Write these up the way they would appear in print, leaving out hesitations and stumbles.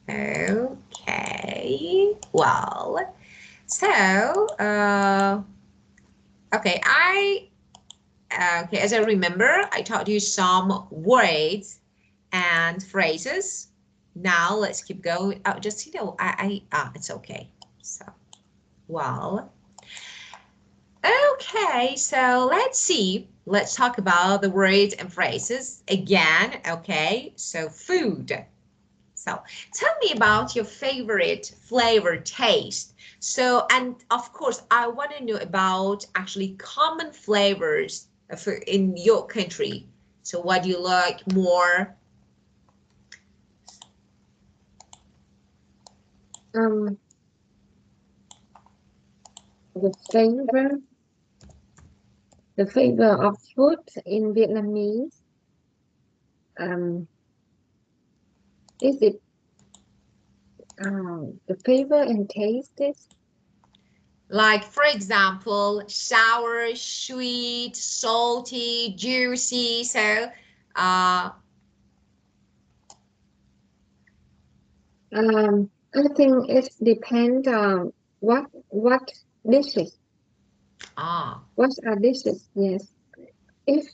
Okay. Well, so okay, okay, as I remember, I taught you some words and phrases. Now let's keep going. Oh, just it's okay. So, well, okay. So let's see. Let's talk about the words and phrases again. Okay. So food. So tell me about your favorite flavor taste. So, and of course, I want to know about actually common flavors in your country. So what do you like more? Um, the flavor, the flavor of food in Vietnamese. Is it the flavor and taste is Like, for example, sour, sweet, salty, juicy. So, uh, I think it depends on what dishes. ah, What are dishes? Yes. If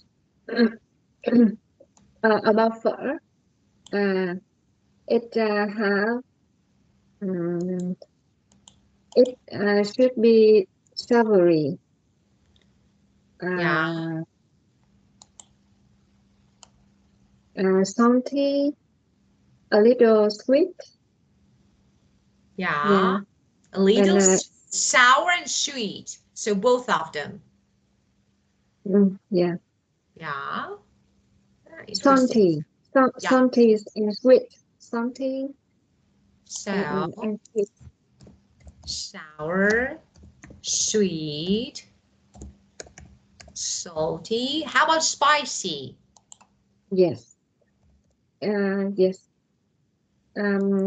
about phở, uh, it have um, it should be savory, yeah, uh, salty, a little sweet. yeah. Yeah, A little and sour and sweet. So both of them. yeah, Yeah, interesting. salty, Yeah. salty and sweet, salty So and sweet. sour, sweet, salty. How about spicy? Yes, yes.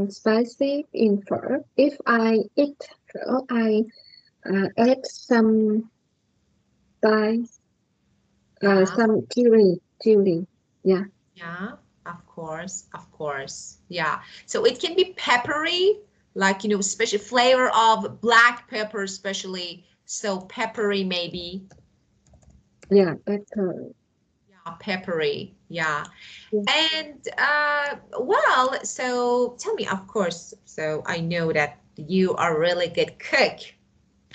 Spicy in pho. If I eat pho, I add some spice, Yeah, some chili. Yeah, yeah, of course, of course. Yeah. So it can be peppery, like, special flavor of black pepper, especially. So peppery, maybe. yeah, pepper. Yeah, peppery. Yeah. Yeah. And well, so tell me, of course, so I know that you are a really good cook.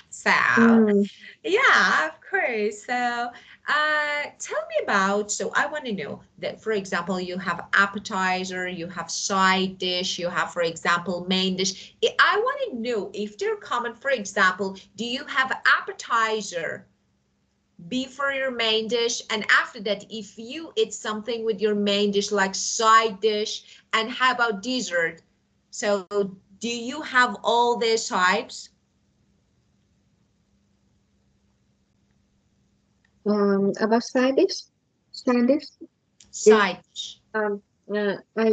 So, Mm, yeah, of course. So, tell me about, so I want to know that, for example, you have appetizer, you have side dish, you have, for example, main dish. I want to know if they're common, for example, do you have appetizer before your main dish? And after that, if you eat something with your main dish, like side dish, and how about dessert? So, do you have all these types? about side dish. Yes. Side dish. I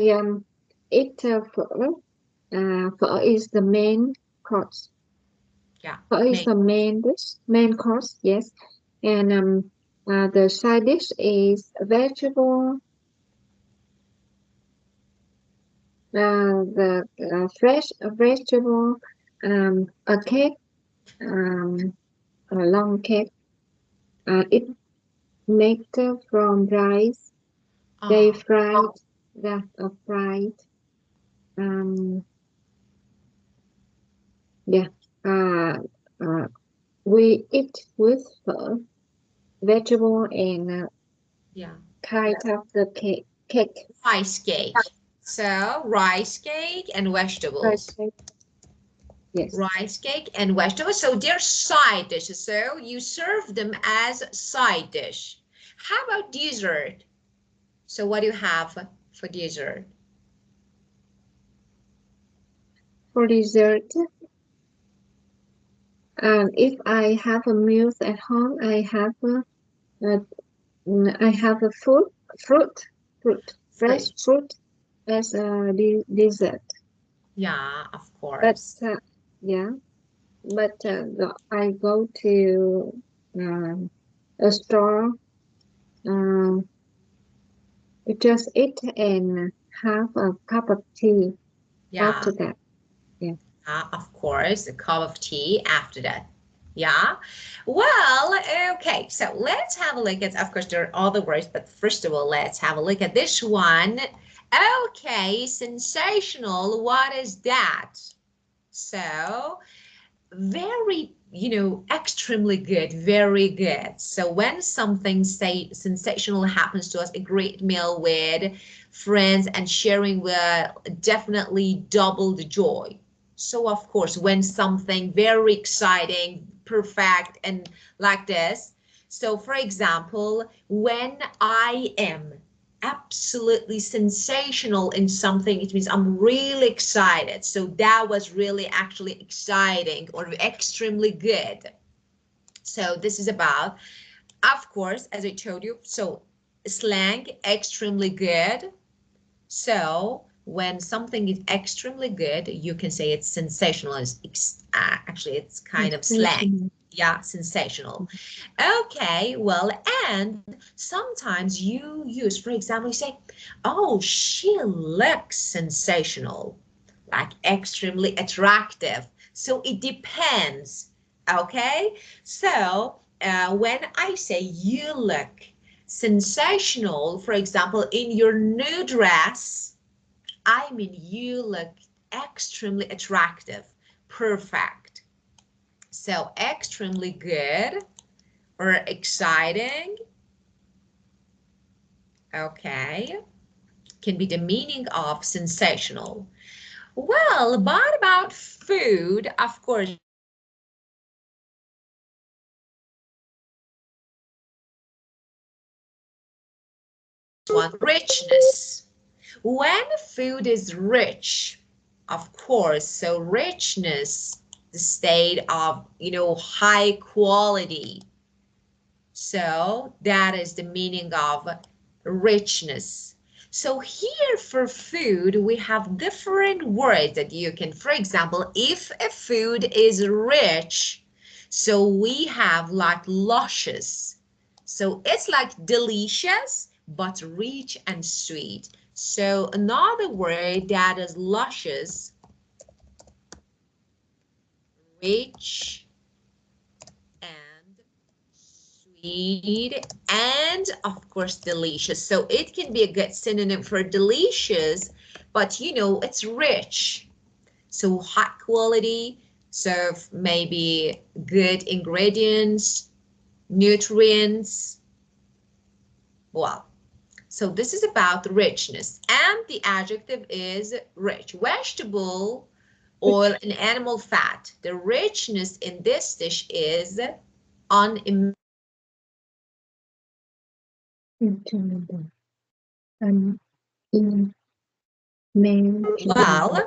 eat pho. Pho is the main course. Yeah, Pho is main. the main dish, main course. Yes, and the side dish is vegetable. The fresh vegetable, a cake, um, a long cake. It made from rice. They Ah, fried the fried. Um, yeah. Uh, uh, we eat with vegetable and yeah. kind of the cake. Cake. Rice cake. So, rice cake and Fried vegetables. cake. Yes. Rice cake and vegetables. So, they're side dishes. So, you serve them as side dish. How about dessert? So, what do you have for dessert? For dessert, if I have a meal at home, uh, I have a fruit, fresh Fruit. fruit as a dessert. Yeah, of But course. yeah, but I go to um, a store to just eat and have a cup of tea. Yeah. after that. Yeah. Of course, a cup of tea after that. Yeah. Well, okay. So let's have a look at, of course, there are other words, but first of all, let's have a look at this one. Okay, sensational. What is that? So very, extremely good, very good. So when something say sensational happens to us, a great meal with friends and sharing will definitely double the joy. So of course, when something very exciting, perfect, and like this. So for example, when I am absolutely sensational in something, it means I'm really excited. So that was really actually exciting or extremely good. So this is about, of course, as I told you, so slang, extremely good. So when something is extremely good, you can say it's sensational. Actually, it's kind of slang. Sensational. Yeah, sensational. Okay, well, and sometimes you use, for example, you say, oh, she looks sensational, like extremely attractive. So it depends. Okay, so when I say you look sensational, for example, in your new dress, I mean you look extremely attractive, perfect. So extremely good or exciting, okay, can be the meaning of sensational. Well, what about food? Of course, one, richness. When food is rich, of course, so richness, the state of, high quality. So that is the meaning of richness. So here for food, we have different words that you can, for example, if a food is rich, so we have like luscious. So it's like delicious, but rich and sweet. So another word that is luscious, rich, and sweet, and of course delicious. So it can be a good synonym for delicious, but it's rich. So high quality, so maybe good ingredients, nutrients. Well, so this is about the richness. And the adjective is rich. Vegetable, oil, and animal fat. The richness in this dish is unimaginable. Imaginable. Um, Imaginable. Well,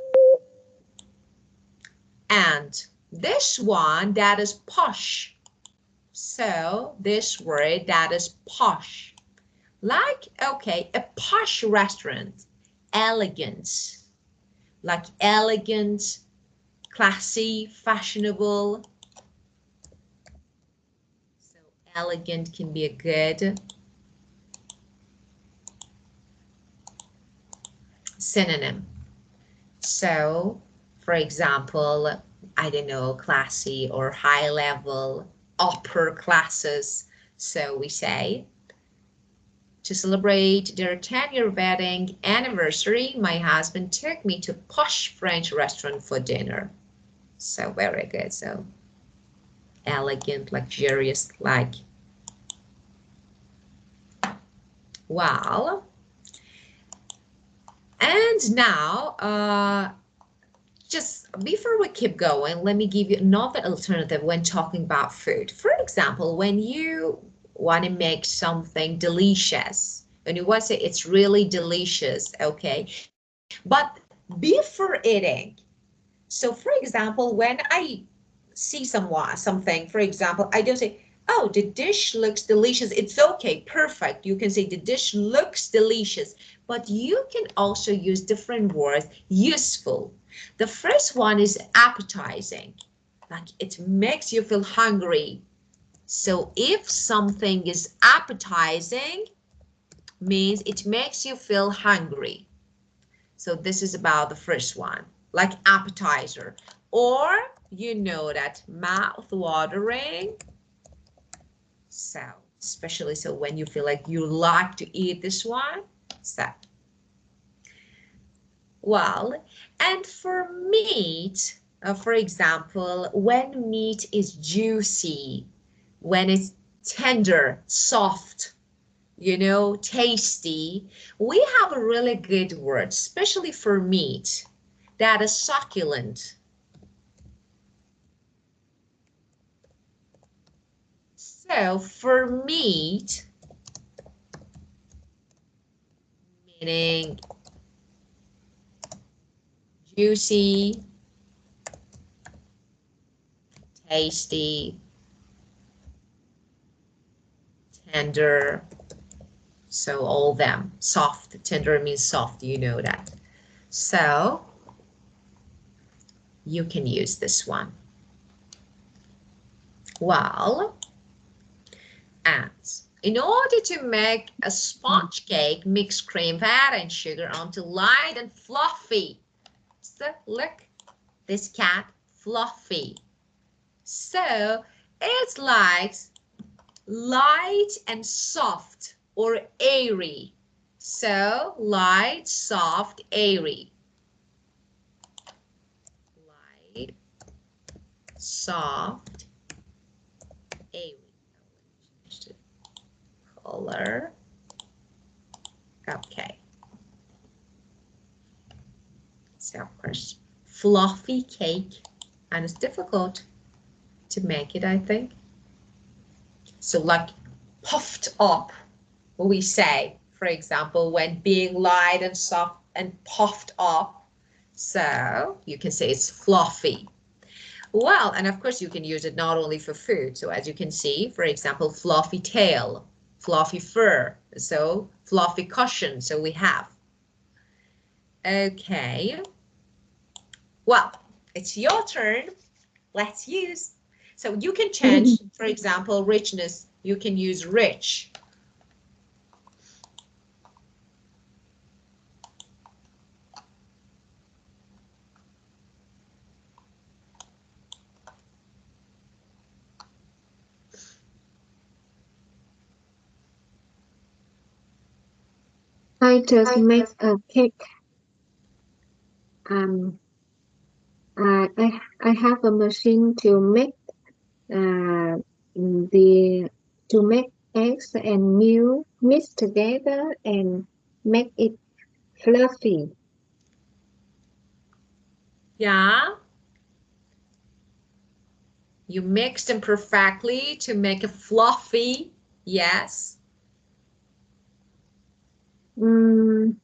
and this one that is posh. So this word that is posh. Like, okay, a posh restaurant, elegant, like elegant, classy, fashionable. So elegant can be a good synonym. So, for example, I don't know, classy or high level, upper classes. So we say, to celebrate their 10-year wedding anniversary, my husband took me to posh French restaurant for dinner. So very good. So elegant, luxurious, like, wow. And now, just before we keep going, let me give you another alternative when talking about food. For example, when you want to make something delicious, when you want to say it's really delicious, okay? But before eating, so for example, when I see something, for example, I don't say, oh, the dish looks delicious. It's okay, perfect. You can say the dish looks delicious, but you can also use different words, useful. The first one is appetizing, like it makes you feel hungry. So if something is appetizing, means it makes you feel hungry. So this is about the first one, like appetizer. Or you know that mouth watering. So especially so when you feel like you like to eat this one. So well, and for meat, for example, when meat is juicy, when it's tender, soft, tasty, we have a really good word, especially for meat, that is succulent. So for meat, meaning juicy, tasty, tender, so all them. Soft, tender means soft, you know that. So you can use this one. Well, and in order to make a sponge cake, mix cream, fat, and sugar until light and fluffy. So look, this cat, fluffy. So it's like light and soft or airy. So light, soft, airy. Light, soft, airy. Change the color. Okay. So of course, fluffy cake, and it's difficult to make it, I think. So like puffed up, we say, for example, when being light and soft and puffed up. So you can say it's fluffy. Well, and of course you can use it not only for food. So as you can see, for example, fluffy tail, fluffy fur, so fluffy cushion. So we have. Okay. Well, it's your turn. Let's use. So you can change, for example, richness. You can use rich. I just make a cake. Um, I have a machine to make uh, the to make eggs and milk mix together and make it fluffy. Yeah. You mix them perfectly to make it fluffy. Yes. Mm,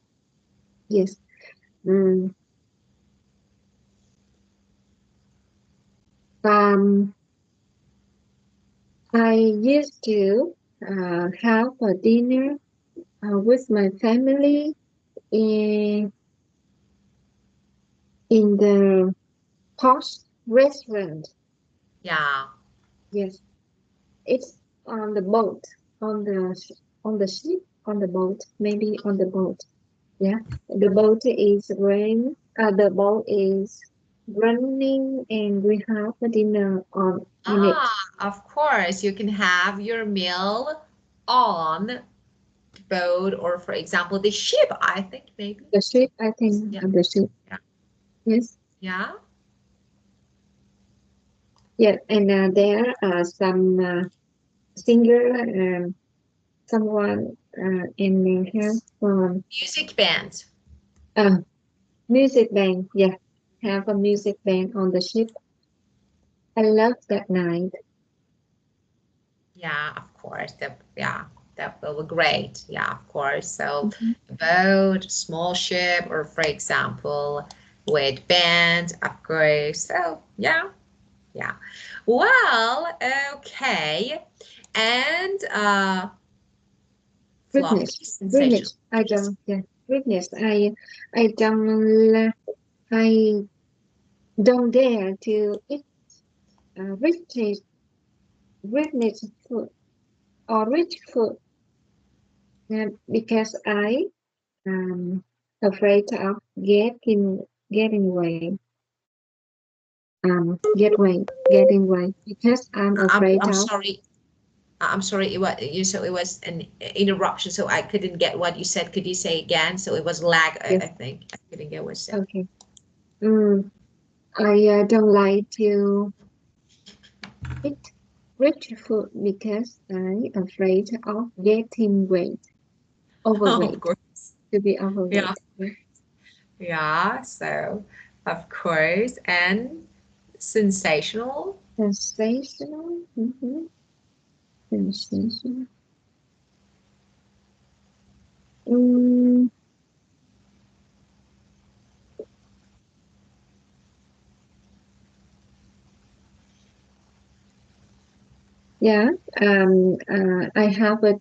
yes. Mm, um, I used to have a dinner with my family in the posh restaurant. Yeah. Yes, it's on the boat, on the ship, on the boat, maybe on the boat. Yeah, the boat is rain. The boat is running, and we have a dinner on it. Ah, of course, you can have your meal on boat or, for example, the ship, I think maybe. The ship, I think, Yeah. the ship. Yeah. Yes, Yeah. yeah, and there are some singer, someone, and they have Music band. uh, music band. Yeah, have a music band on the ship. I love that night. Yeah, of course. That will be great. Yeah, of course. So Mhm. boat, small ship, or for example, with band, of course. So yeah, yeah. Well, okay. And Goodness, fluffy sensation. goodness. I Yes. don't. Yeah, goodness. I don't. I don't dare to eat rich, rich food or rich food because um, afraid of getting away. Getting away because I'm afraid I'm of. sorry. I'm sorry. It was you. So it was an interruption. So I couldn't get what you said. Could you say again? So it was lag. I Yes. think I couldn't get what you said. Okay. Mm, I don't like to eat rich food because I'm afraid of getting Of overweight, course. to be Yeah. overweight. Yeah. Yeah. So of course, and sensational. Sensational. Sensational. Mm, yeah. I have a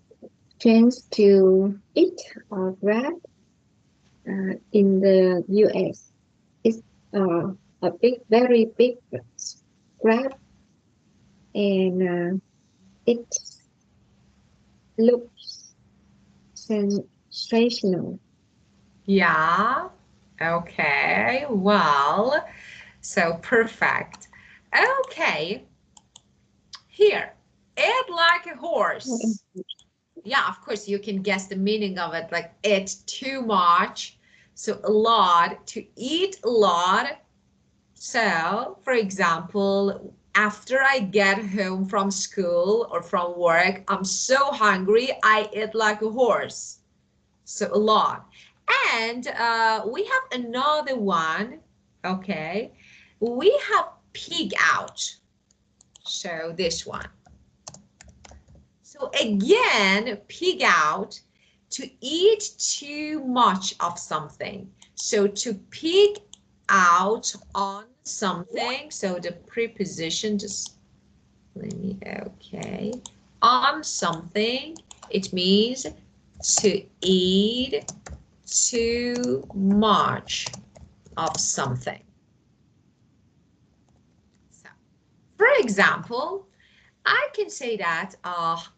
chance to eat or grab in the US. It's a very big crab, and it looks sensational. Yeah. Okay. Well. So perfect. Okay. Here. Act like a Mm, horse. Yeah, of course, you can guess the meaning of it, like it's too much. So a lot, to eat a lot. So, for example, after I get home from school or from work, I'm so hungry, I eat like a horse. So a lot. And we have another one. Okay. We have pig out. So this one. So again, pig out, to eat too much of something. So to pig out on something. So the preposition, just let me, okay. On something, it means to eat too much of something. So, for example, I can say that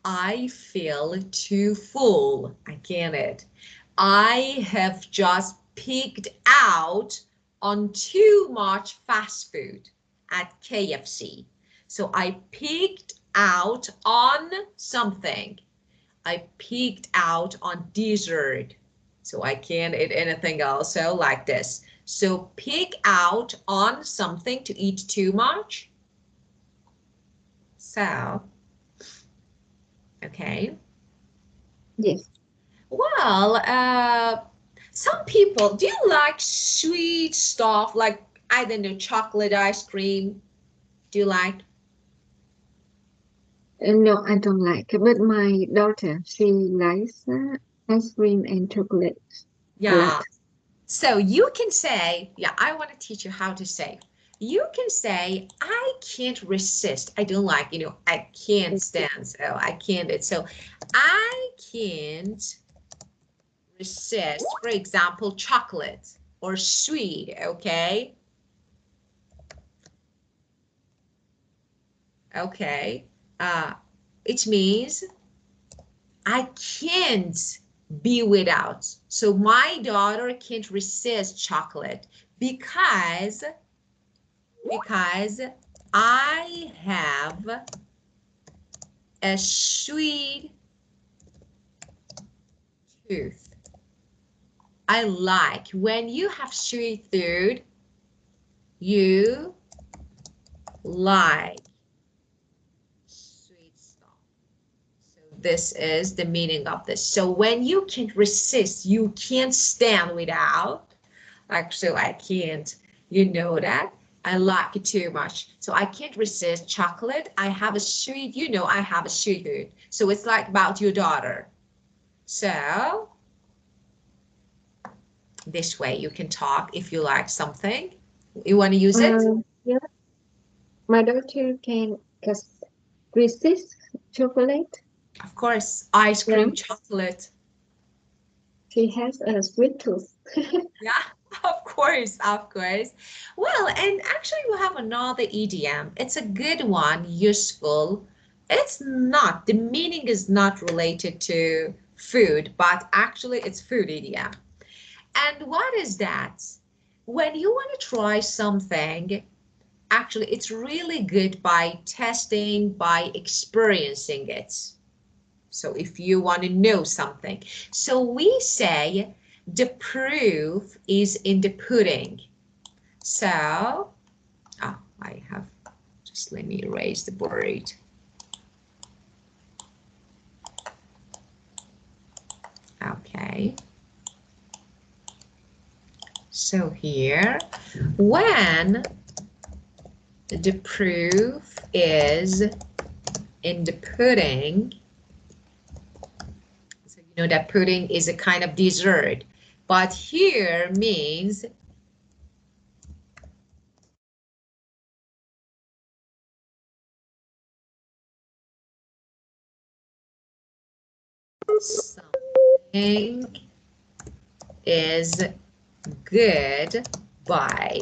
I feel too full. I get it. I have just picked out on too much fast food at KFC. So I picked out on something. I peaked out on dessert. So I can't eat anything else. So like this. So peak out on something to eat too much. So, okay. yes. Well, some people, do you like sweet stuff like, I don't know, chocolate ice cream? Do you like? No, I don't like. But my daughter, she likes ice cream and chocolate a Yeah. lot. So you can say, yeah, I want to teach you how to say. You can say, I can't resist. I don't like, I can't stand. So I can't. So I can't resist, for example, chocolate or sweet. Okay. Okay. Uh, it means I can't be without. So my daughter can't resist chocolate because because I have a sweet tooth. I like when you have sweet tooth, you like sweet stuff. So this is the meaning of this. So when you can't resist, you can't stand without. Like, so I can't, you know that. I like it too much. So I can't resist chocolate. I have a sweet, I have a sweet tooth. So it's like about your daughter. So this way you can talk if you like something. You want to use it? Yeah, my daughter can resist chocolate. Of course, ice Yeah, cream, chocolate. she has a sweet tooth. Yeah, of course, of course. Well, and actually we have another idiom. It's a good one, useful. It's not, the meaning is not related to food, but actually it's food idiom. And what is that? When you want to try something, actually, it's really good by testing, by experiencing it. So if you want to know something. So we say the proof is in the pudding. So, I have, just let me erase the word. Okay. So here, when the proof is in the pudding, so you know that pudding is a kind of dessert, but here means something is good by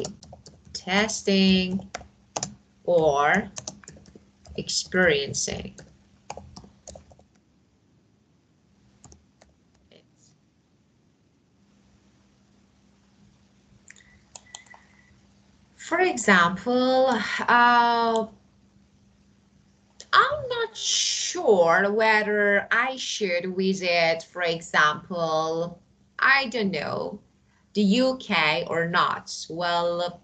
testing or experiencing it. For example, I'm not sure whether I should visit, for example, I don't know, the UK or not. Well,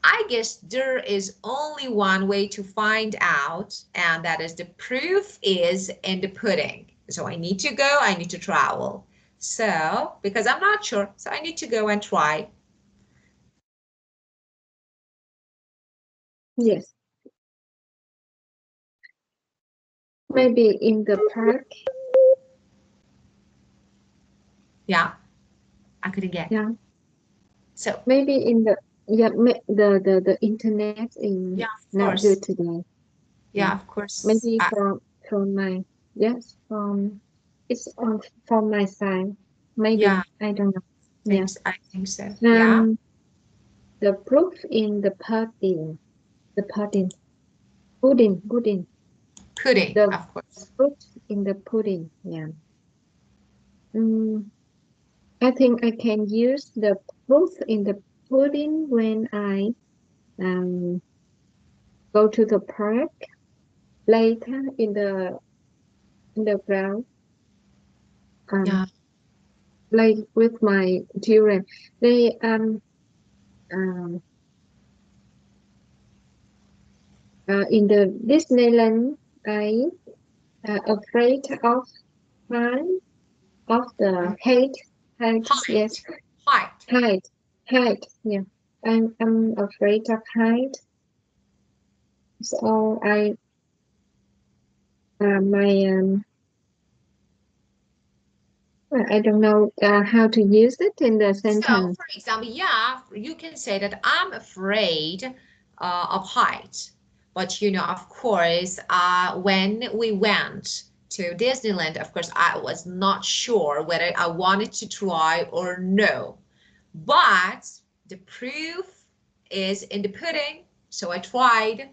I guess there is only one way to find out, and that is the proof is in the pudding. So I need to go, I need to travel. So, because I'm not sure, so I need to go and try. Yes. Maybe in the park. Yeah, I couldn't get. Yeah. So, Maybe in the yeah the internet is yeah, of not good course. today. Yeah, Yeah. of course. Maybe from my yes it's on from my side. Maybe Yeah, I don't know. Yeah. I think so. Yeah, Um, the proof in the pudding, the pudding, pudding, the of course. proof in the pudding. Yeah. Mm, I think I can use the proof in the pudding when I um go to the park later in the ground um Yeah, like with my children. They um in the Disneyland I afraid of height of the height yes height, height. height height yeah I'm afraid of height so my I don't know how to use it in the So, sentence. for example, yeah, you can say that I'm afraid of height. But, you know, of course, when we went to Disneyland, of course, I was not sure whether I wanted to try or no. But the proof is in the pudding, so I tried.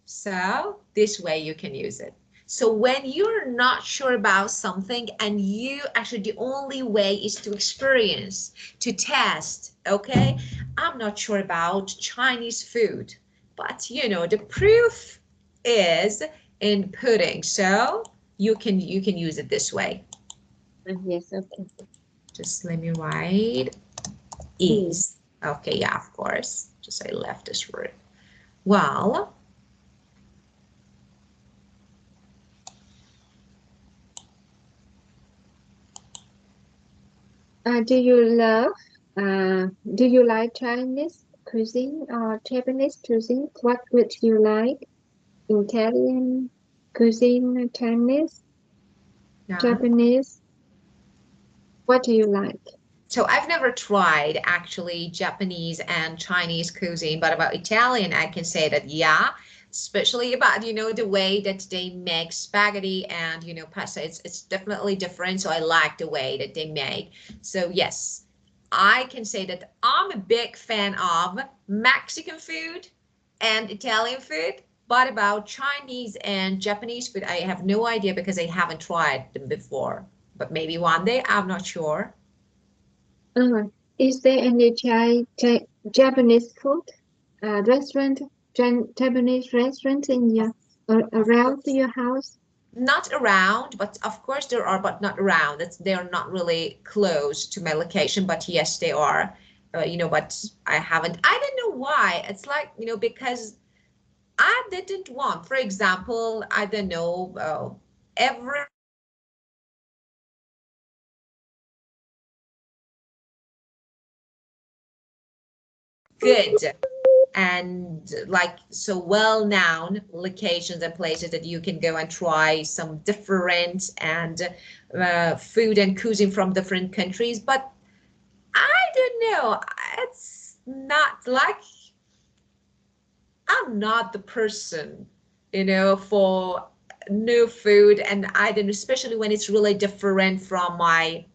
So this way you can use it. So when you're not sure about something and you actually the only way is to experience, to test, okay? I'm not sure about Chinese food, but you know, the proof is in pudding. So you can use it this way. Yes, okay. Just let me write Mm. is. Okay, yeah, of course. Just I left this word. Well, Do you love, do you like Chinese cuisine or Japanese cuisine? What would you like? Italian cuisine, Chinese, yeah. Japanese? What do you like? So I've never tried actually Japanese and Chinese cuisine, but about Italian, I can say that yeah, especially about, you know, the way that they make spaghetti and, you know, pasta. It's definitely different. So I like the way that they make. So yes, I can say that I'm a big fan of Mexican food and Italian food, but about Chinese and Japanese food, I have no idea because I haven't tried them before. But maybe one day, I'm not sure. Uh, Is there any Japanese food restaurant, Japanese restaurant in Of, your of around course. your house? Not around, but of course there are, but not around. They're not really close to my location, but yes, they are. But I haven't. I don't know why. It's like, because I didn't want, for example, I don't know, every good and like so well-known locations and places that you can go and try some different and food and cuisine from different countries. But I don't know. It's not like I'm not the person, for new food, and I don't, especially when it's really different from my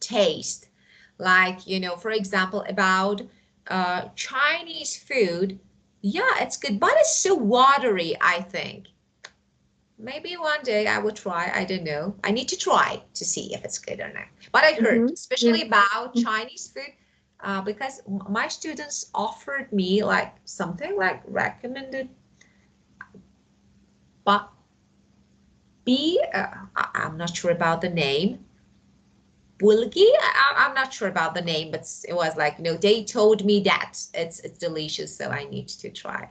taste. Like, for example, about Chinese food. Yeah, it's good, but it's so watery, I think. Maybe one day I will try. I don't know. I need to try to see if it's good or not. But I heard, Yeah. especially about Chinese food, because my students offered me like something like recommended, but I'm not sure about the name. Bulgi, I'm not sure about the name, but it was like, they told me that it's delicious, so I need to try.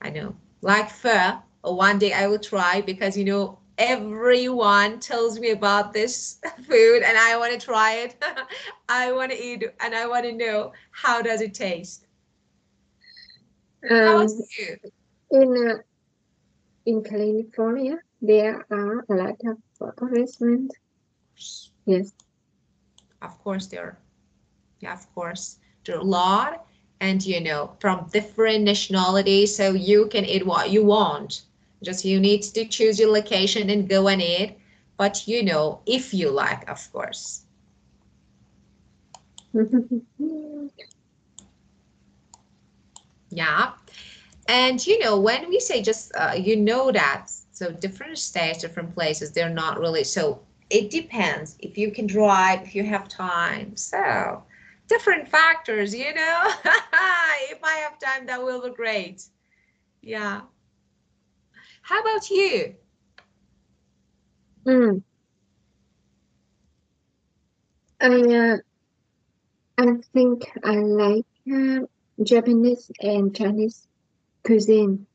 I know. Like pho, one day I will try because everyone tells me about this food and I want to try it. I want to eat and I want to know how does it taste. How about Um, you? in in California, there are a lot of restaurants. Yes. Of course there are. Yeah, of course. There are a lot and from different nationalities, so you can eat what you want. Just you need to choose your location and go and eat. But if you like, of course. Yeah. And when we say just that, so different states, different places, they're not really, so it depends if you can drive, if you have time. So different factors, if I have time, that will be great. Yeah. How about you? Mm. I I think I like Japanese and Chinese cuisine,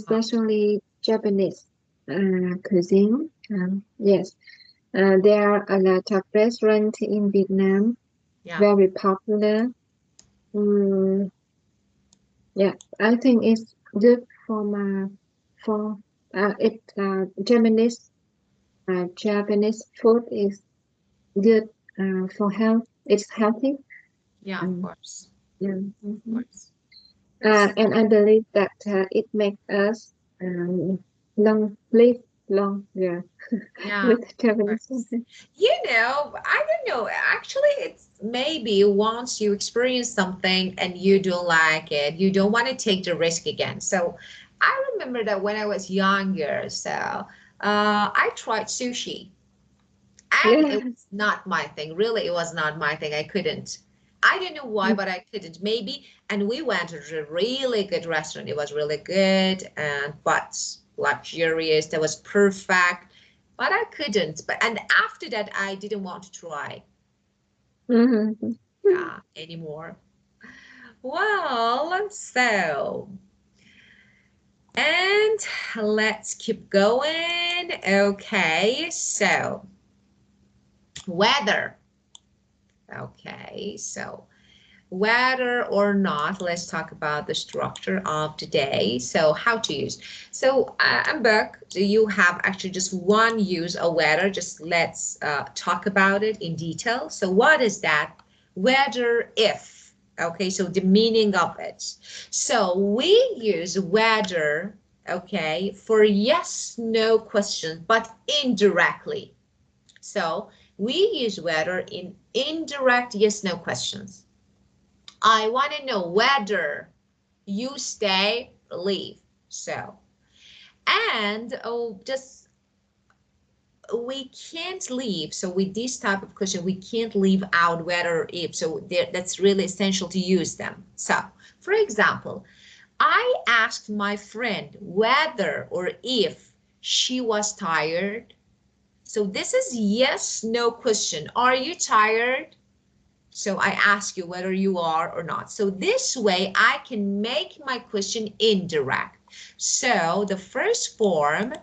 Oh, especially Japanese cuisine. Yes, there are a lot of restaurants in Vietnam, yeah, very popular. Mm, yeah, I think it's good for it Japanese food is good for health. It's healthy. yeah, of Um, course, yeah. of Mhm. course. And I believe that it makes us live longer Yeah, with of Japanese course. food. I don't know. Actually, it's maybe once you experience something and you don't like it, you don't want to take the risk again. So I remember that when I was younger, so I tried sushi and it Yeah. was not my thing. Really, it was not my thing. I couldn't. I don't know why, but I couldn't. Maybe, and we went to a really good restaurant. It was really good and but luxurious. That was perfect, but I couldn't. But and after that, I didn't want to try Mhm. anymore. Well, so and let's keep going. Okay, so weather. Okay, so whether or not, let's talk about the structure of the day. So how to use. So Amber, do you have actually just one use of whether? Just let's talk about it in detail. So what is that? Whether if. Okay, so the meaning of it. So we use whether, okay, for yes, no question, but indirectly. So we use whether in indirect yes, no questions. I want to know whether you stay or leave. So, and just we can't leave. So with this type of question, we can't leave out whether or if. So that's really essential to use them. So, for example, I asked my friend whether or if she was tired. So this is yes, no question. Are you tired? So I ask you whether you are or not. So this way I can make my question indirect. So the first form,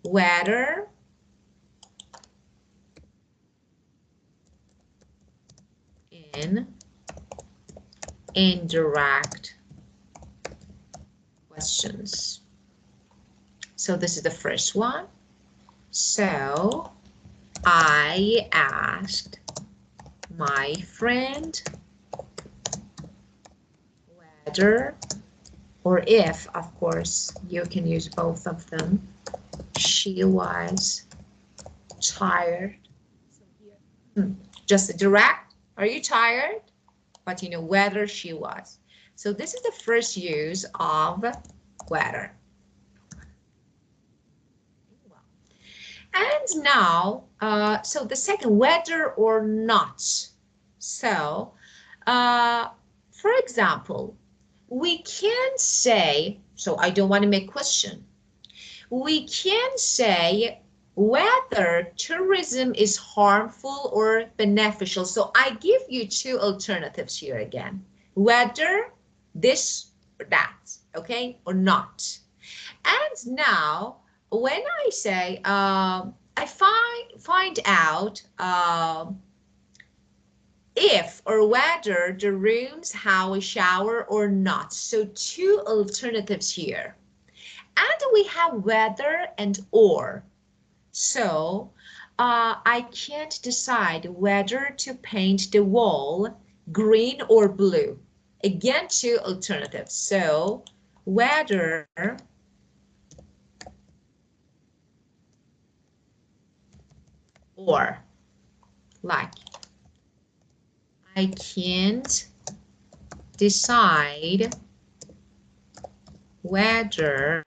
whether in indirect questions. So this is the first one. So I asked my friend whether or if, of course, you can use both of them, she was tired. So here, just direct, are you tired? But you know whether she was. So this is the first use of whether. And now, so the second, whether or not. So, for example, we can say, so I don't want to make question. We can say whether tourism is harmful or beneficial. So I give you two alternatives here again, whether this or that, okay, or not. And now, when I say, I find out if or whether the rooms have a shower or not. So two alternatives here. And we have whether and or. So I can't decide whether to paint the wall green or blue. Again, two alternatives. So whether or, like, I can't decide whether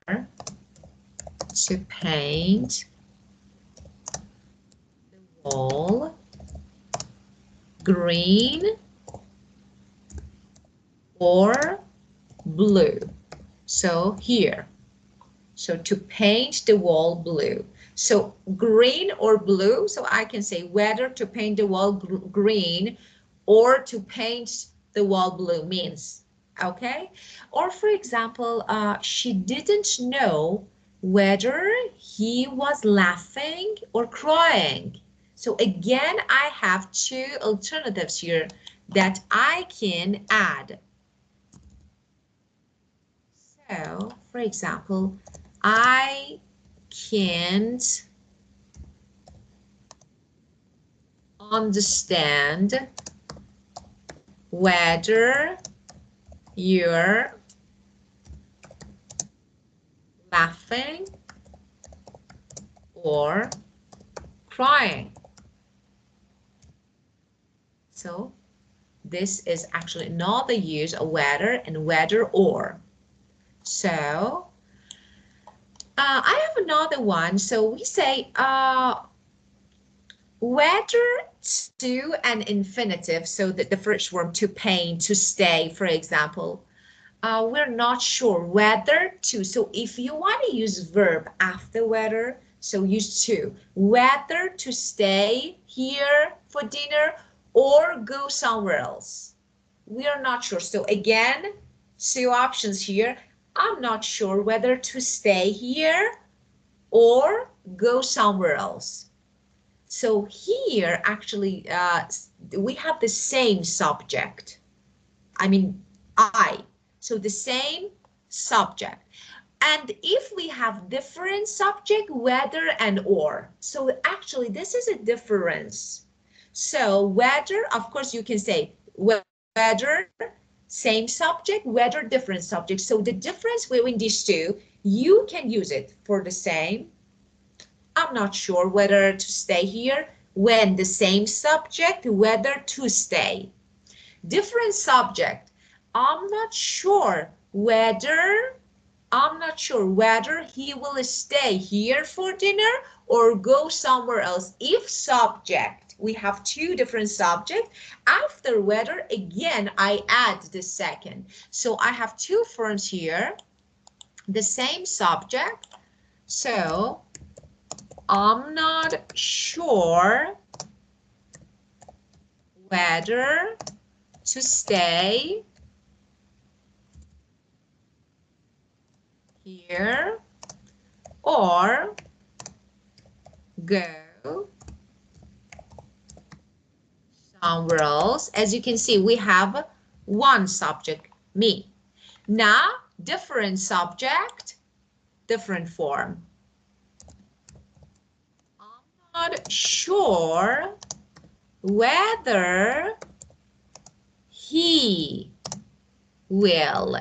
to paint the wall green or blue. So here, so to paint the wall blue. So green or blue, so I can say whether to paint the wall green or to paint the wall blue means, okay? Or for example, she didn't know whether he was laughing or crying. So again, I have two alternatives here that I can add. So, for example, I can't understand whether you're laughing or crying. So this is actually not the use of whether and whether or. So I have another one. So we say whether to an infinitive, so that the first form to paint, to stay, for example, we're not sure whether to. So if you want to use verb after whether, so use to. Whether to stay here for dinner or go somewhere else. We are not sure. So again, two options here. I'm not sure whether to stay here or go somewhere else. So here, actually, we have the same subject. I mean, I. So the same subject. And if we have different subject, whether and or. So actually, this is a difference. So whether, of course, you can say whether, same subject, whether, different subject. So the difference between these two, you can use it for the same. I'm not sure whether to stay here. When the same subject, whether to stay. Different subject. I'm not sure whether I'm not sure whether he will stay here for dinner or go somewhere else. If subject, we have two different subjects. After whether, again, I add the second. So I have two forms here, the same subject. So I'm not sure whether to stay here or go somewhere else. As you can see, we have one subject, me. Now, different subject, different form. I'm not sure whether he will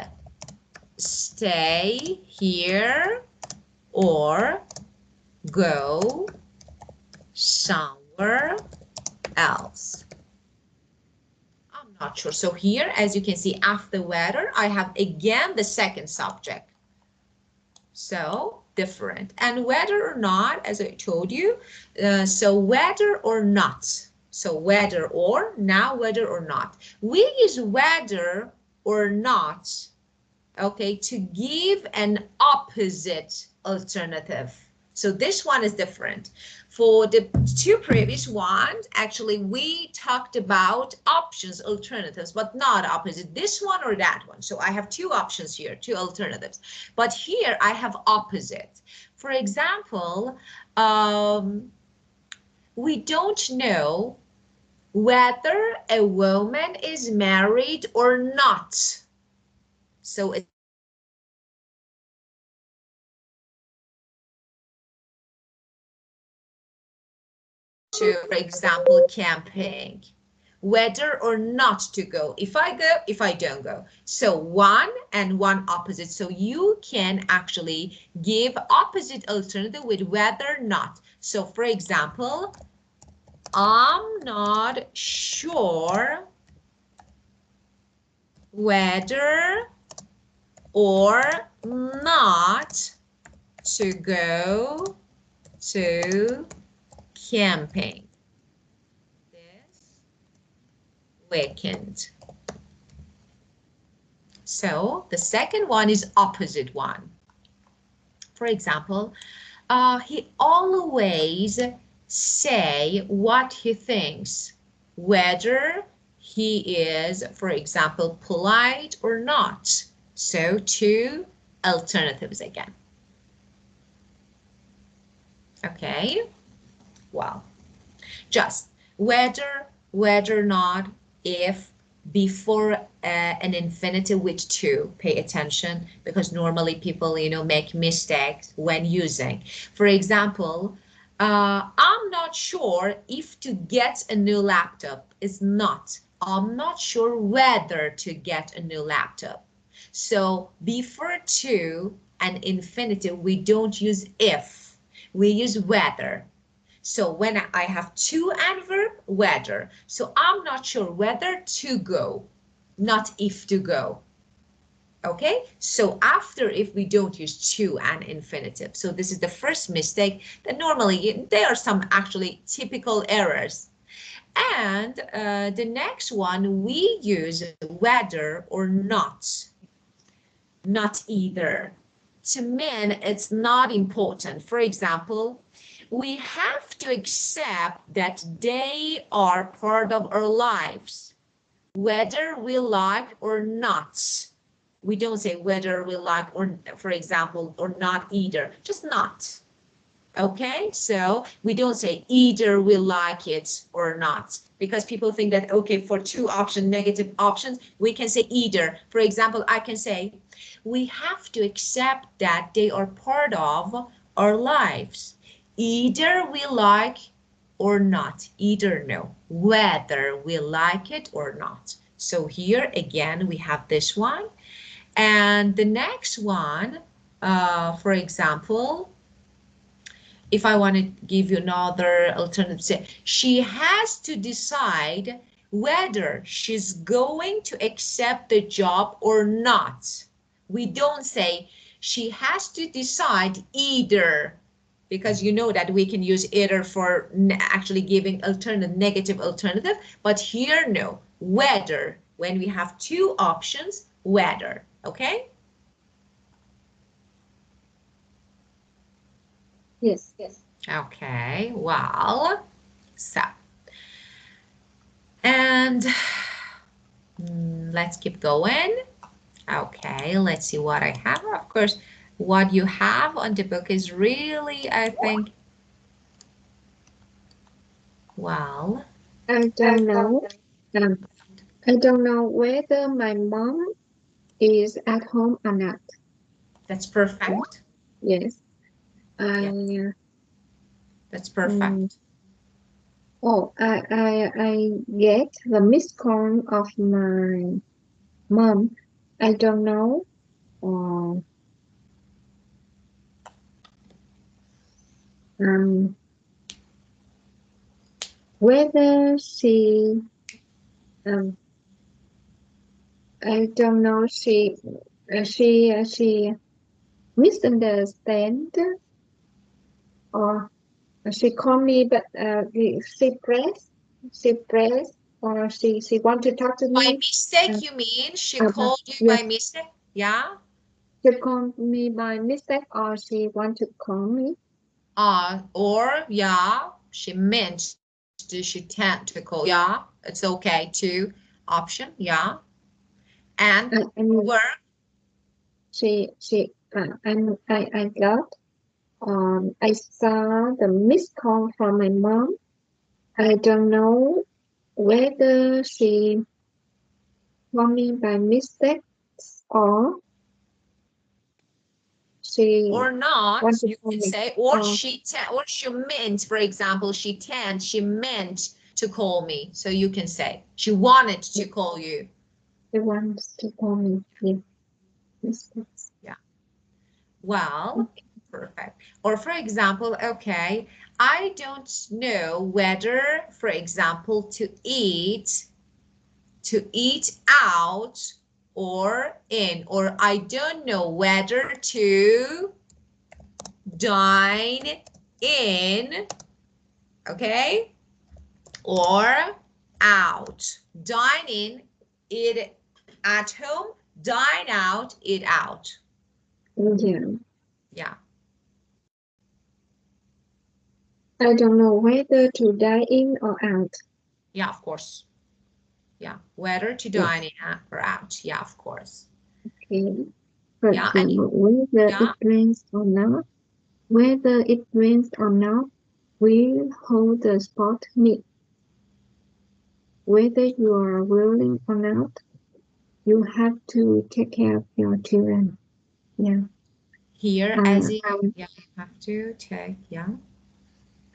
stay here or go somewhere else. I'm not sure. So here, as you can see, after whether, I have again the second subject. So different. And whether or not, as I told you, so whether or not. So whether or, now whether or not. We use whether or not, okay, to give an opposite alternative. So this one is different. For the two previous ones, actually, we talked about options, alternatives, but not opposite, this one or that one. So I have two options here, two alternatives. But here I have opposite. For example, we don't know whether a woman is married or not. So it's to, for example, camping, whether or not to go, if I go, if I don't go. So one and one opposite. So you can actually give opposite alternative with whether or not. So for example, I'm not sure whether or not to go to camping this weekend. So the second one is opposite one. For example, he always say what he thinks, whether he is, for example, polite or not. So two alternatives again. Okay, well, just whether or not, if, before an infinitive with to. Pay attention, because normally people, make mistakes when using. For example, I'm not sure if to get a new laptop is not. I'm not sure whether to get a new laptop. So before to an infinitive, we don't use if, we use whether. So when I have to adverb, whether. So I'm not sure whether to go, not if to go. Okay, so after if, we don't use to and infinitive. So this is the first mistake that normally there are some actually typical errors. And the next one, we use whether or not either. To men, it's not important. For example, we have to accept that they are part of our lives, whether we like or not. We don't say whether we like or, for example, or not either, just not. Okay, so we don't say either we like it or not, because people think that, okay, for two options, negative options, we can say either. For example, I can say, we have to accept that they are part of our lives. Either we like or not, either no, whether we like it or not. So here again, we have this one. And the next one, for example, if I want to give you another alternative, say, she has to decide whether she's going to accept the job or not. We don't say she has to decide either, because you know that we can use either for actually giving alternative, negative alternative, but here no, whether, when we have two options, whether, okay? Yes. Yes. Okay, well, so, and let's keep going. Okay, let's see what I have. Of course, what you have on the book is really, I think, well, I don't know. Um, I don't know whether my mom is at home or not. that's perfect. Yes. I Yeah, that's um, perfect. I get the missed call of my mom. I don't know uh, um, whether um, I don't know she misunderstand or she called me but she pressed or she want to talk to By me uh, mistake, you mean she about called you by yes mistake? Yeah? she called me by mistake or she want to call me Or, yeah, she meant to, she tend to call. Yeah, it's okay too. Option, yeah. And I mean work, she I got I saw the missed call from my mom. I don't know whether she called me by mistake or she or not, want to you call can me. say, or she meant, for example, she meant to call me. So you can say, she wanted to call you. She wants to call me. Yeah, mistakes. Yeah. Well, Okay. perfect. Or for example, okay, I don't know whether, for example, to eat out or in, or I don't know whether to dine in, okay, or out. Dine in, eat at home, dine out, eat out. Yeah. Yeah, I don't know whether to dine in or out. yeah, of course. Yeah, whether to Yeah. dine in or out. Yeah, of course. Okay. For Yeah, and example, whether yeah, it rains or not, whether it rains or not, we'll hold the sport meet. Whether you are willing or not, you have to take care of your children. Yeah. here as Uh, in, I, yeah, you have to take, yeah.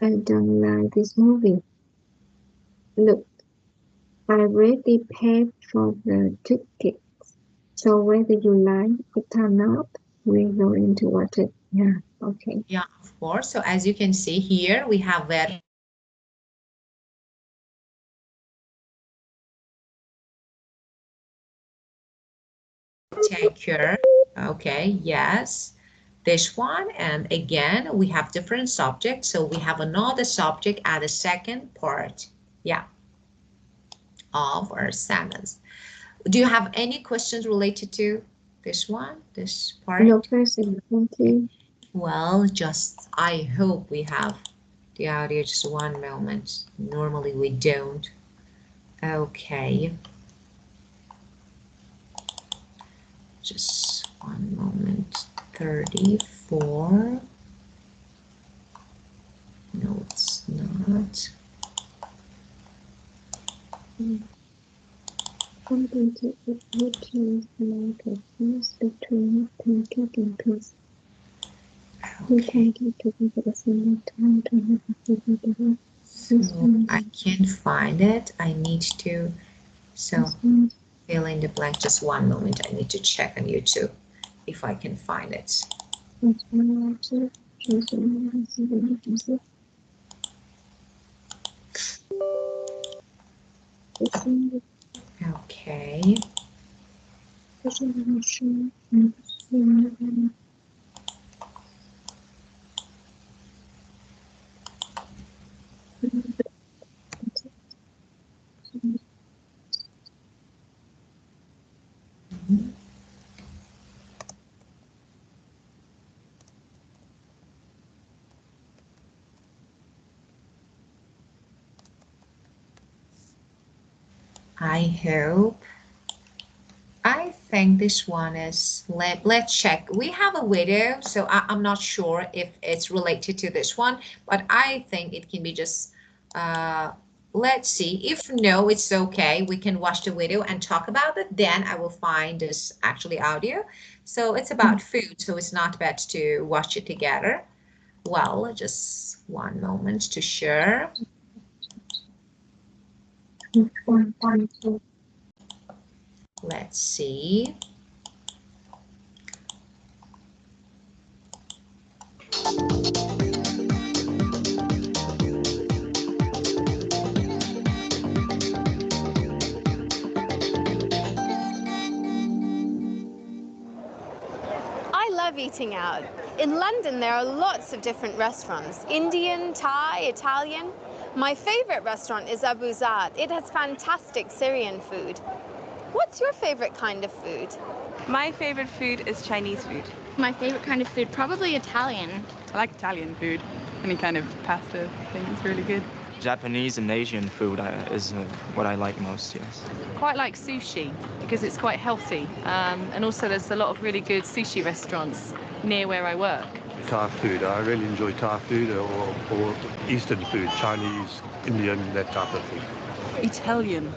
I don't like this movie. Look, I already paid for the ticket. So whether you like it or not, we're going to watch it. Yeah. Okay. Yeah, of course. So as you can see here, we have whether to dine in or out. So take care. Okay, yes. This one, and again, we have different subjects. So we have another subject at the second part, yeah, of our sentence. Do you have any questions related to this one, this No part? question. Thank Okay. you. Well, just I hope we have the audio. Just one moment. Normally we don't. Okay, just one moment. 34. No, it's not. Something to which is like a difference between pancake and pizza. Two Okay, pancakes cooking at the same time to have a flavor. This so one, I can't find it. I need to, so this one, fill in the blank. Just one moment. I need to check on YouTube if I can find it. this one, also. Choose one, this one, this one, this Okay. one, this one, I hope. I think this one is, let's check. We have a video, so I'm not sure if it's related to this one, but I think it can be just, uh, let's see. If no, it's okay. We can watch the video and talk about it. Then I will find this actually audio. So it's about food, so it's not bad to watch it together. Well, just one moment to share. Let's see. I love eating out. In London, there are lots of different restaurants: Indian, Thai, Italian. My favorite restaurant is Abu Zaid. It has fantastic Syrian food. What's your favorite kind of food? My favorite food is Chinese food. My favorite kind of food, probably Italian. I like Italian food. Any kind of pasta thing is really good. Japanese and Asian food is what I like most, yes. Quite like sushi because it's quite healthy, and also there's a lot of really good sushi restaurants near where I work. Thai food. I really enjoy Thai food or Eastern food, Chinese, Indian, that type of thing. Italian.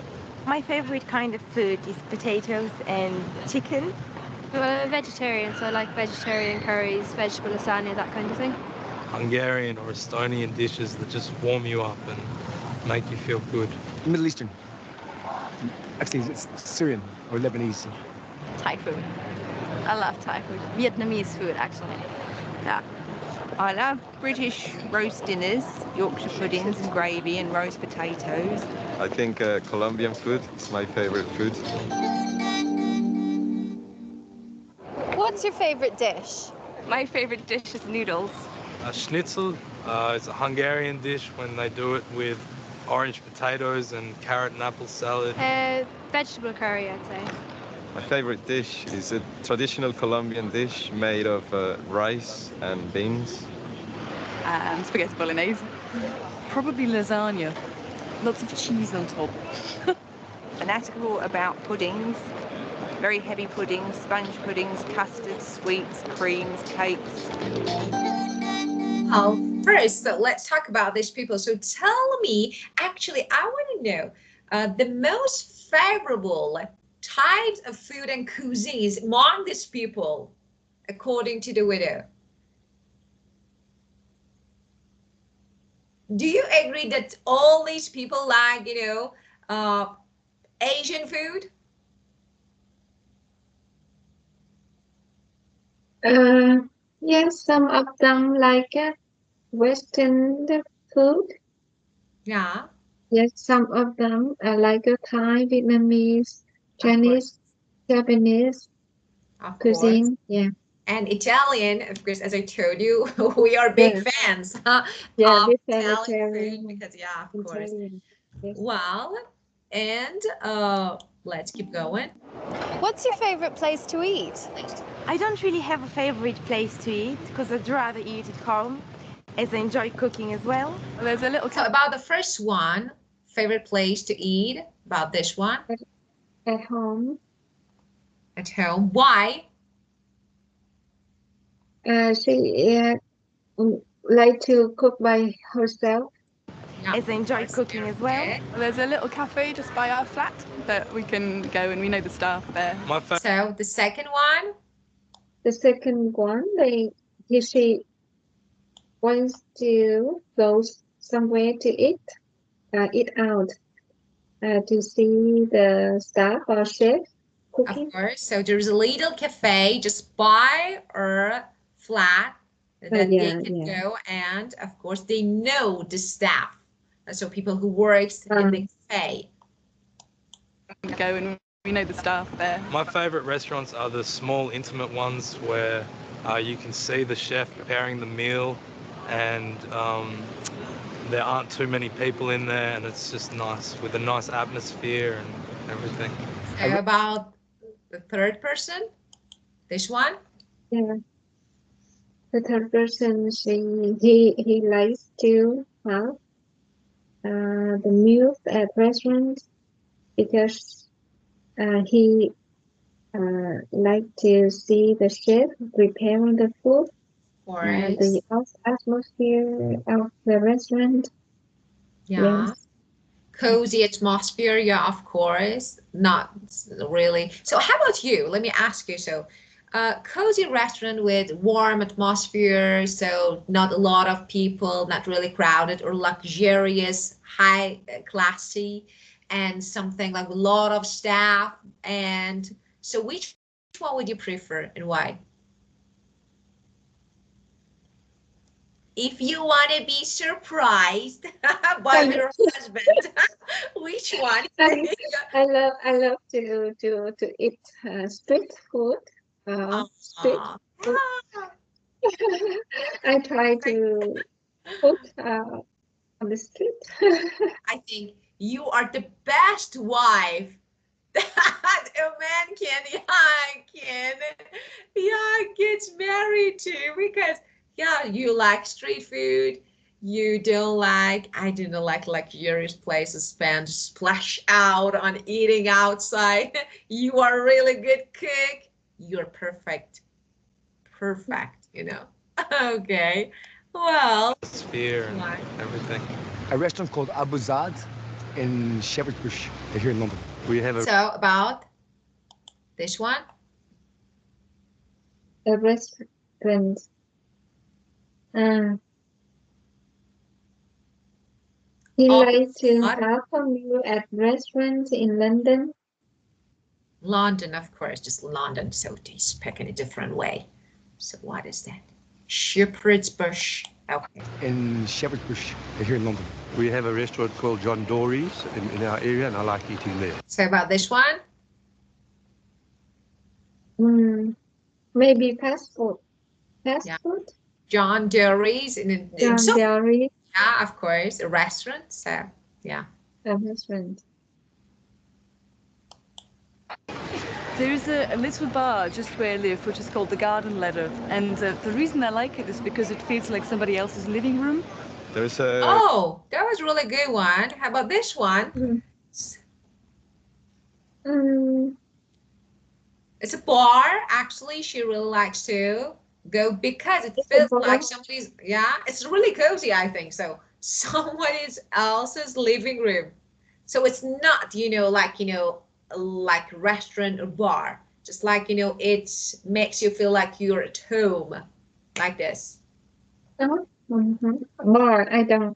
My favorite kind of food is potatoes and chicken. Well, I'm a vegetarian, so I like vegetarian curries, vegetable lasagna, that kind of thing. Hungarian or Estonian dishes that just warm you up and make you feel good. Middle Eastern. Actually, it's Syrian or Lebanese. Thai food. I love Thai food. Vietnamese food, actually. Yeah. I love British roast dinners, Yorkshire puddings and gravy and roast potatoes. I think Colombian food is my favorite food. What's your favorite dish? My favorite dish is noodles. Schnitzel is a Hungarian dish when they do it with orange potatoes and carrot and apple salad. Vegetable curry, I'd say. My favorite dish is a traditional Colombian dish made of rice and beans. Spaghetti bolognese. Probably lasagna. Lots of cheese on top. An article about puddings, very heavy puddings, sponge puddings, custards, sweets, creams, cakes. Well, first, so let's talk about these people. So tell me, actually, I want to know the most favorable types of food and cuisines among these people, according to the widow. Do you agree that all these people like, Asian food? Yes, some of them like Western food. Yeah. Yes, some of them like Thai, Vietnamese, Chinese, Japanese cuisine. Yeah. And Italian, of course, as I told you, we are big fans of Italian food because, yeah, of course. Yes. Well, and let's keep going. What's your favorite place to eat? I don't really have a favorite place to eat because I'd rather eat at home, as I enjoy cooking as well. There's a little about the first one, favorite place to eat, about this one. At home. At home. Why? She like to cook by herself. Yeah, as I enjoy cooking as well. There's a little cafe just by our flat that we can go and we know the staff there. So the second one? The second one, she wants to go somewhere to eat out, to see the staff or chef cooking. Of course. So there's a little cafe just by our flat that they can go, and of course they know the staff. So people who works in the cafe. Go and we know the staff there. My favorite restaurants are the small, intimate ones where you can see the chef preparing the meal, and there aren't too many people in there, and it's just nice with a nice atmosphere and everything. So about the third person, this one? Yeah. The third person, he likes to have the meals at restaurants because he like to see the chef preparing the food, the atmosphere of the restaurant. Yeah. Yes. Cozy atmosphere, yeah, of course. Not really. So how about you? Let me ask you. So, cozy restaurant with warm atmosphere, so not a lot of people, not really crowded, or luxurious, high classy, and something like a lot of staff. And so which one would you prefer and why? If you want to be surprised by your husband, which one? I love to eat street food. Street food. I try to cook on the street. I think you are the best wife that a man gets married to, because yeah, you like street food. You don't like, I do not like luxurious places, spend splash out on eating outside. You are a really good cook. You're perfect. Perfect, you know. Okay. Well, Sphere and everything. A restaurant called Aug8 in Shepherd's Bush here in London. We have a so about this one. A restaurant. He likes to have a meal at restaurants in London. London, of course, just London. So they speak in a different way. So what is that? Shepherd's Bush. Okay. In Shepherd's Bush here in London. We have a restaurant called John Dory's in our area, and I like eating there. So about this one? Maybe fast food. Fast food? John Dory's. John Dory's. Yeah, of course, a restaurant. So yeah. A restaurant. There's a little bar just where I live, which is called the Garden Ladder, and the reason I like it is because it feels like somebody else's living room. There's a... Oh, that was a really good one. How about this one? It's a bar. Actually, she really likes to go because it feels like somebody's, yeah, it's really cozy, I think. So someone else's living room. So it's not, like restaurant or bar. Just like, it makes you feel like you're at home, like this. Bar, I don't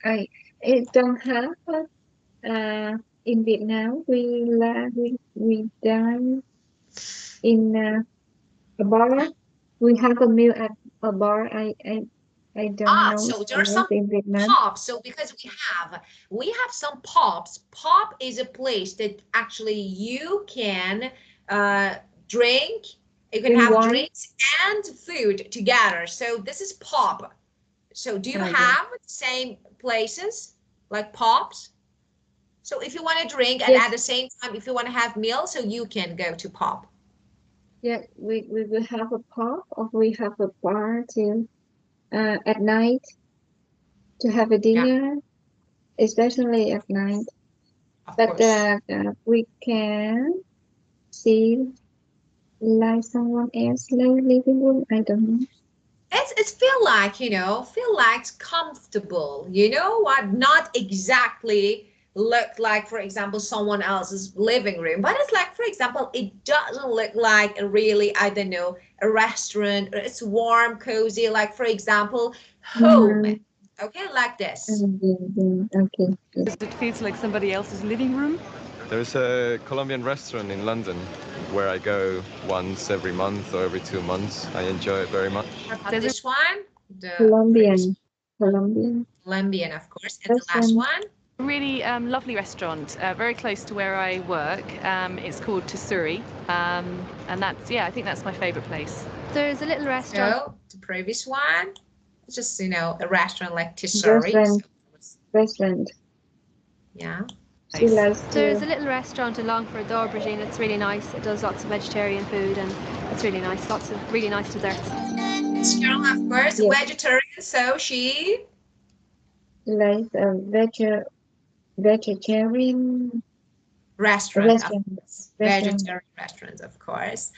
have in Vietnam. We dine in a bar. We have a meal at a bar. I don't know. So there are some in Vietnam. pubs. So because we have some pubs. Pub is a place that actually you can drink. You can have drinks and food together. So this is pub. So do you have the same places like pubs? So if you want to drink and at the same time, if you want to have meals, so you can go to pub. Yeah, we will have a pub, or we have a bar too. At night to have a dinner, especially at night. But we can see like someone else living room. I don't know. It's feel like it's comfortable. You know what? Not exactly look like, for example, someone else's living room, but it's like, for example, it doesn't look like a really, I don't know, a restaurant. It's warm, cozy, like, for example, home. Okay, like this. Okay. It feels like somebody else's living room. There's a Colombian restaurant in London where I go once every month or every 2 months. I enjoy it very much. This one? Colombian, of course. And the last one? Really lovely restaurant, very close to where I work. It's called Tsuri, and that's, I think that's my favourite place. There's a little restaurant. So the previous one, it's just a restaurant like Tsuri. Restaurant. Yeah. There's a little restaurant in Longford, the Aubergine. It's really nice. It does lots of vegetarian food, and it's really nice. Lots of really nice desserts. This girl, of course, vegetarian, so she like a vegetarian Restaurant, Restaurants. vegetarian restaurants, of course.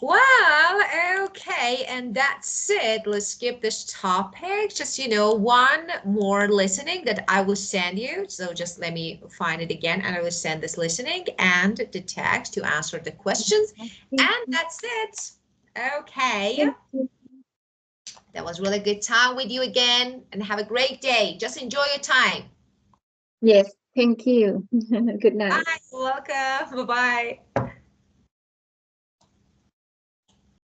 Well, okay, and that's it. Let's skip this topic. Just, one more listening that I will send you. So just let me find it again, and I will send this listening and the text to answer the questions. And that's it. Okay. That was really good time with you again, and have a great day. Just enjoy your time. Yes, thank you. Good night. Bye. Welcome. Bye-bye.